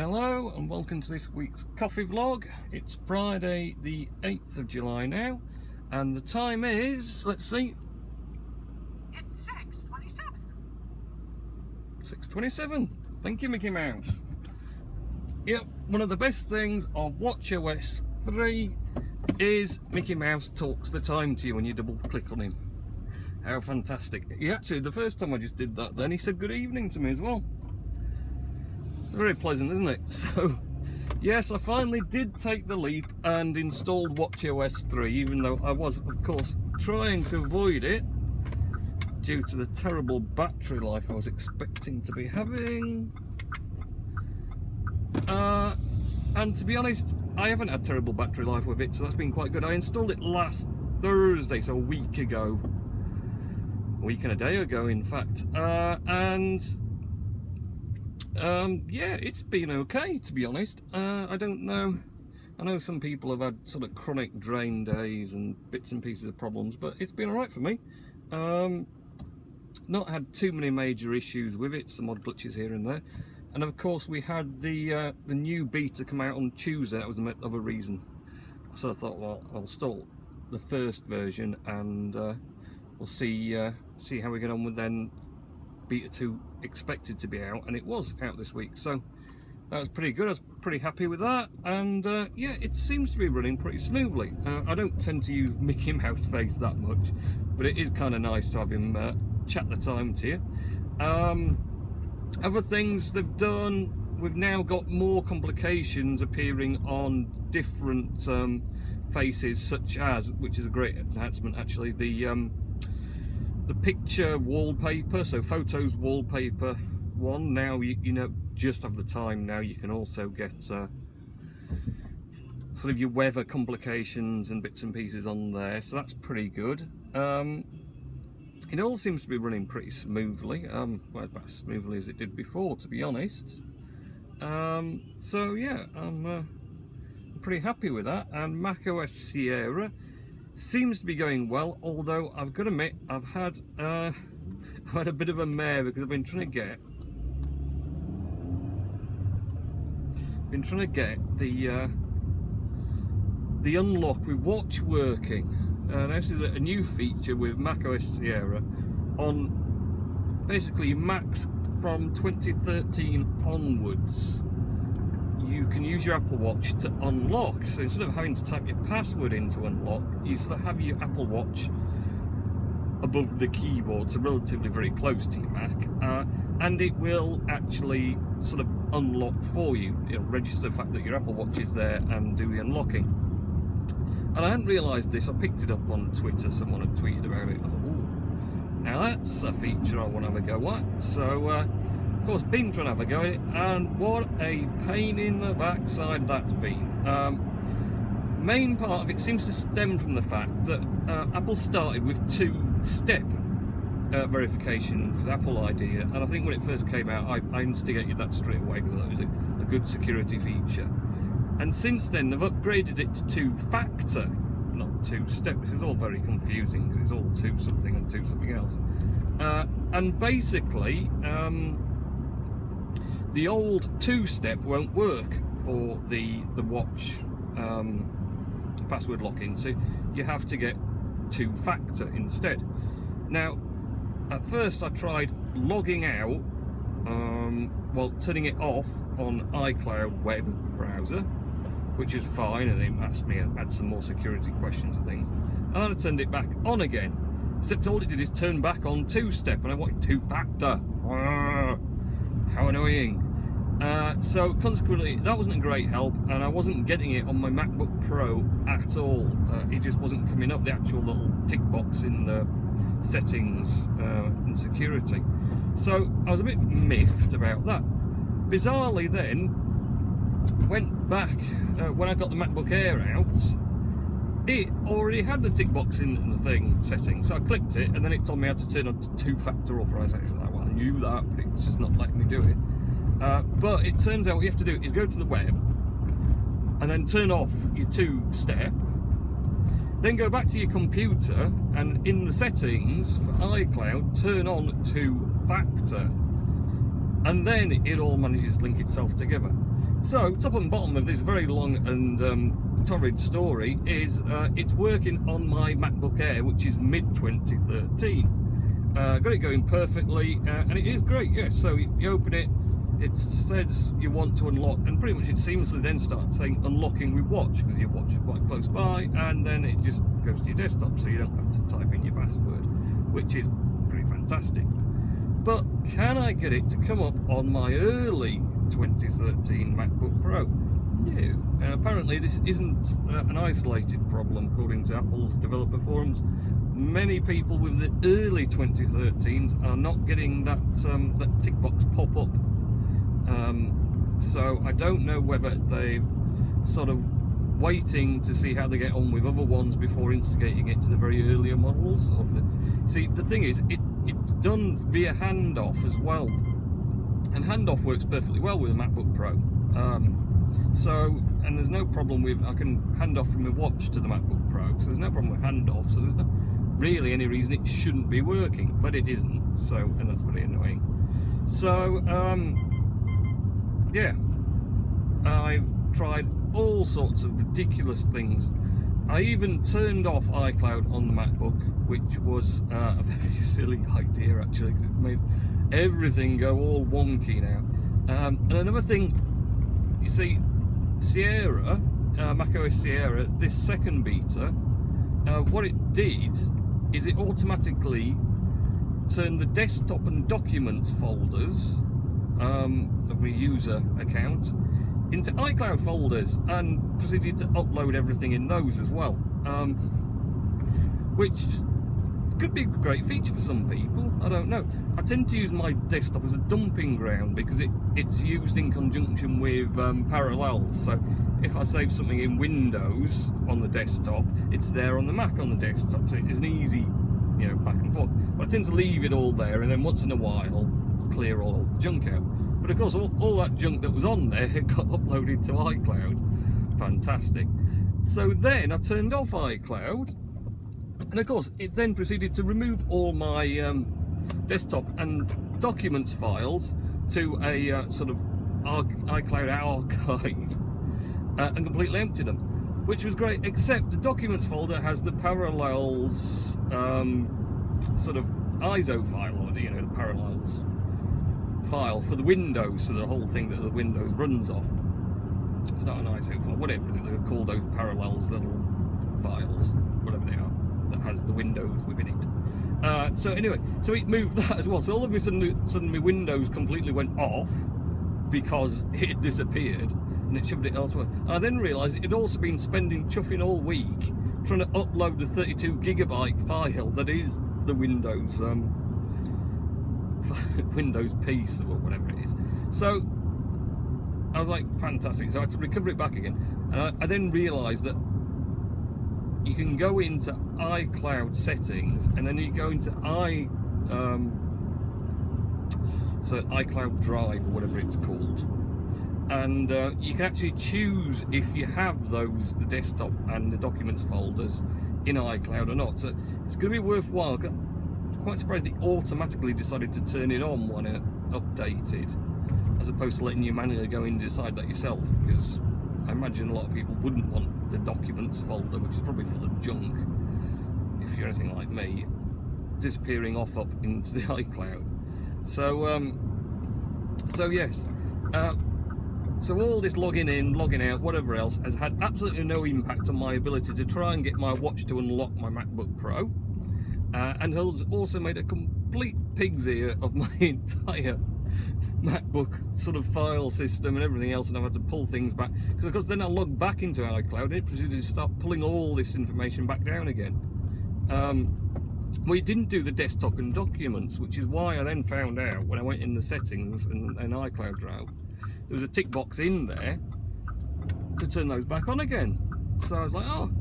Hello and welcome to this week's coffee vlog. It's Friday the 8th of July now and the time is, let's see, it's 6:27. 6:27. Thank you, Mickey Mouse. Yep, one of the best things of watchOS 3 is Mickey Mouse talks the time to you when you double click on him. How fantastic. Actually, the first time I just did that then he said good evening to me as well. Very pleasant, isn't it? So, yes, I finally did take the leap and installed watchOS 3, even though I was, of course, trying to avoid it due to the terrible battery life I was expecting to be having. And to be honest, I haven't had terrible battery life with it, so that's been quite good. I installed it last Thursday, so a week ago. A week and a day ago, in fact. Yeah, it's been okay, to be honest. I don't know. I know some people have had sort of chronic drain days and bits and pieces of problems, but it's been alright for me. Not had too many major issues with it, some odd glitches here and there. And of course we had the new beta come out on Tuesday. That was the other reason. So I thought, well, I'll install the first version and we'll see how we get on with then. Beta 2 expected to be out, and it was out this week, so that was pretty good. I was pretty happy with that, and yeah, it seems to be running pretty smoothly. I don't tend to use Mickey Mouse face that much, but it is kind of nice to have him chat the time to you. Other things they've done, we've now got more complications appearing on different faces, such as, which is a great enhancement actually, the picture wallpaper, so photos wallpaper one. Now you know, just have the time now, you can also get sort of your weather complications and bits and pieces on there, so that's pretty good. It all seems to be running pretty smoothly, well, about as smoothly as it did before, to be honest. So yeah, I'm pretty happy with that. And macOS Sierra seems to be going well, although I've got to admit I've had a bit of a mare because I've been trying to get the unlock with watch working. Now this is a new feature with macOS Sierra on basically Macs from 2013 onwards. You can use your Apple Watch to unlock, so instead of having to type your password in to unlock, you sort of have your Apple Watch above the keyboard, so relatively very close to your Mac, and it will actually sort of unlock for you. It'll register the fact that your Apple Watch is there and do the unlocking. And I hadn't realised this, I picked it up on Twitter, someone had tweeted about it. I thought, ooh, now that's a feature I want to have a go at. So, of course, been trying to have a go at it, and what a pain in the backside that's been. Main part of it seems to stem from the fact that Apple started with two-step verification for the Apple ID, and I think when it first came out, I instigated that straight away because that was a good security feature. And since then, they've upgraded it to two-factor, not two-step. This is all very confusing because it's all two something and two something else. And basically, the old two-step won't work for the watch password lock-in, so you have to get two-factor instead. Now, at first I tried logging out, well, turning it off on iCloud web browser, which is fine, and it asked me to add some more security questions and things, and then I turned it back on again, except all it did is turn back on two-step, and I wanted two-factor. How annoying. So consequently that wasn't a great help, and I wasn't getting it on my MacBook Pro at all. It just wasn't coming up, the actual little tick box in the settings and security. So I was a bit miffed about that. Bizarrely then, went back, when I got the MacBook Air out, it already had the tick box in the thing setting, so I clicked it and then it told me I had to turn on two-factor authorization. Well, I knew that, but it's just not letting me do it. But it turns out what you have to do is go to the web and then turn off your two-step, then go back to your computer and in the settings for iCloud turn on two-factor, and then it all manages to link itself together. So, top and bottom of this very long and torrid story is it's working on my MacBook Air, which is mid-2013. Got it going perfectly, and it is great, yes. So you open it, it says you want to unlock, and pretty much it seamlessly then starts saying unlocking with watch, because your watch is quite close by, and then it just goes to your desktop, so you don't have to type in your password, which is pretty fantastic. But can I get it to come up on my early 2013 MacBook Pro? No. Apparently this isn't an isolated problem, according to Apple's developer forums. Many people with the early 2013s are not getting that tick box pop up. So I don't know whether they've sort of waiting to see how they get on with other ones before instigating it to the very earlier models. See, the thing is, it's done via handoff as well, and handoff works perfectly well with a MacBook Pro. And there's no problem with, I can hand off from my watch to the MacBook Pro, so there's no problem with handoff, so there's not really any reason it shouldn't be working, but it isn't, so, and that's very annoying. So, yeah, I've tried all sorts of ridiculous things. I even turned off iCloud on the MacBook, which was a very silly idea actually, because it made everything go all wonky now. And another thing, you see, Sierra, macOS Sierra, this second beta, what it did is it automatically turned the desktop and documents folders of my user account into iCloud folders, and proceeded to upload everything in those as well, which could be a great feature for some people. I don't know. I tend to use my desktop as a dumping ground because it's used in conjunction with Parallels. So if I save something in Windows on the desktop, it's there on the Mac on the desktop. So it's an easy, back and forth. But I tend to leave it all there, and then once in a while clear all the junk out. But of course, all that junk that was on there had got uploaded to iCloud. Fantastic. So then I turned off iCloud, and of course it then proceeded to remove all my desktop and documents files to a sort of iCloud archive, and completely emptied them, which was great, except the documents folder has the Parallels sort of ISO file, or the Parallels file for the Windows, so the whole thing that the Windows runs off. It's not an ISO file, whatever they call those Parallels little files, whatever they are, that has the Windows within it. So anyway, so it moved that as well. So all of a sudden my Windows completely went off because it had disappeared, and it shoved it elsewhere. And I then realised it had also been chuffing all week trying to upload the 32GB file that is the Windows Windows piece or whatever it is. So I was like, fantastic. So I had to recover it back again, and I then realised that you can go into iCloud settings, and then you go into iCloud Drive or whatever it's called, and you can actually choose if you have the desktop and the documents folders in iCloud or not. So it's going to be worthwhile. Quite surprised it automatically decided to turn it on when it updated, as opposed to letting you manually go in and decide that yourself, because I imagine a lot of people wouldn't want the documents folder, which is probably full of junk, if you're anything like me, disappearing off up into the iCloud. So yes, so all this logging in, logging out, whatever else, has had absolutely no impact on my ability to try and get my watch to unlock my MacBook Pro. And has also made a complete pig's ear of my entire MacBook sort of file system and everything else, and I've had to pull things back, because of course then I log back into iCloud and it proceeded to start pulling all this information back down again. We didn't do the desktop and documents, which is why I then found out when I went in the settings and iCloud Drive, there was a tick box in there to turn those back on again. So I was like, oh,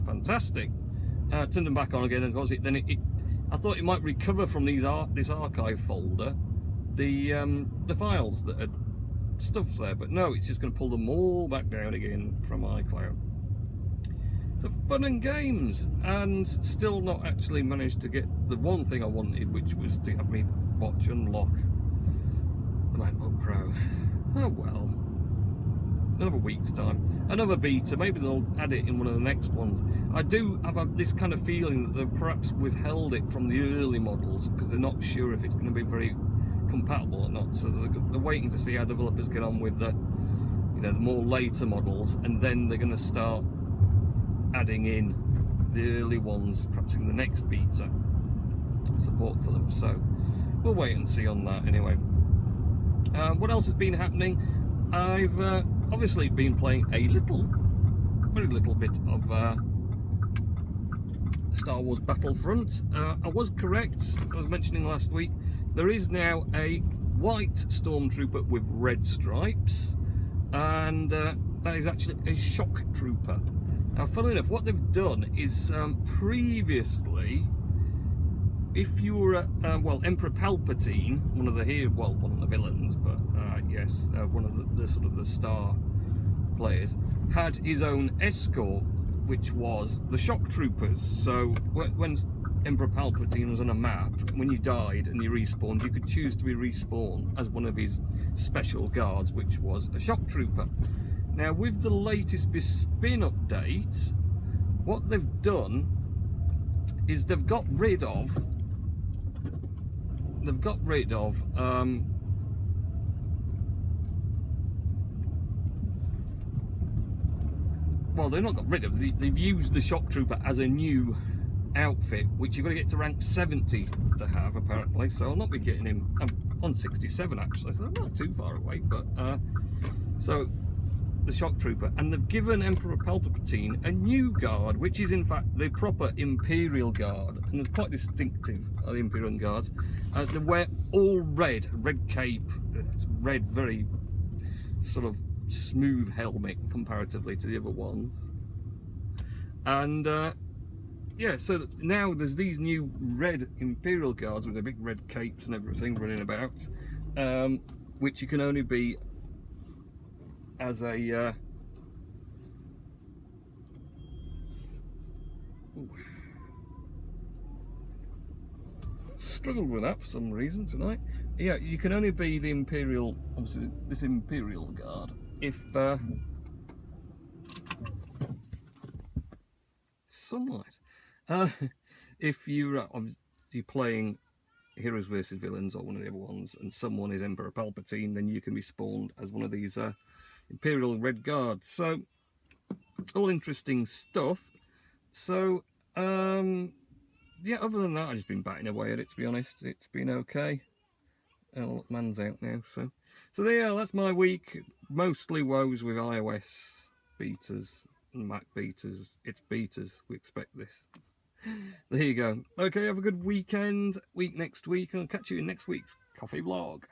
fantastic. Turned them back on again, and of course I thought it might recover from this archive folder the files that had stuffed there, but no, it's just going to pull them all back down again from iCloud. So fun and games, and still not actually managed to get the one thing I wanted, which was to have me watch unlock the MacBook Pro. Oh well. another week's time, another beta. Maybe they'll add it in one of the next ones. I do have this kind of feeling that they've perhaps withheld it from the early models because they're not sure if it's going to be very compatible or not. So they're waiting to see how developers get on with the the more later models, and then they're going to start adding in the early ones, perhaps in the next beta, support for them. So we'll wait and see on that anyway. What else has been happening? I've obviously been playing a very little bit of Star Wars Battlefront. I was correct, I was mentioning last week, there is now a white stormtrooper with red stripes, and that is actually a shock trooper. Now, funnily enough, what they've done is previously, if you were well, Emperor Palpatine, one of the villains, but yes, one of the sort of the star players, had his own escort, which was the shock troopers. So when Emperor Palpatine was on a map, when you died and you respawned, you could choose to be respawned as one of his special guards, which was a shock trooper. Now, with the latest Bespin update, what they've done is they've got rid of well, they've not got rid of, they've used the shock trooper as a new outfit, which you've got to get to rank 70 to have, apparently. So I'll not be getting him. I'm on 67 actually, so I'm not too far away. But so the shock trooper, and they've given Emperor Palpatine a new guard, which is in fact the proper Imperial Guard, and it's quite distinctive of the Imperial Guards. They wear all red cape, red, very sort of smooth helmet comparatively to the other ones, and yeah, so now there's these new red Imperial Guards with their big red capes and everything running about, which you can only be as a struggled with that for some reason tonight. Yeah, you can only be the Imperial, obviously this Imperial Guard, if sunlight, if you're playing Heroes versus Villains or one of the other ones, and someone is Emperor Palpatine, then you can be spawned as one of these Imperial Red Guards. So all interesting stuff. So yeah, other than that, I've just been batting away at it, to be honest. It's been okay. Oh, man's out now, so there, that's my week. Mostly woes with iOS betas and Mac betas. It's betas, we expect this. There you go. Okay, have a good week next week, and I'll catch you in next week's coffee vlog.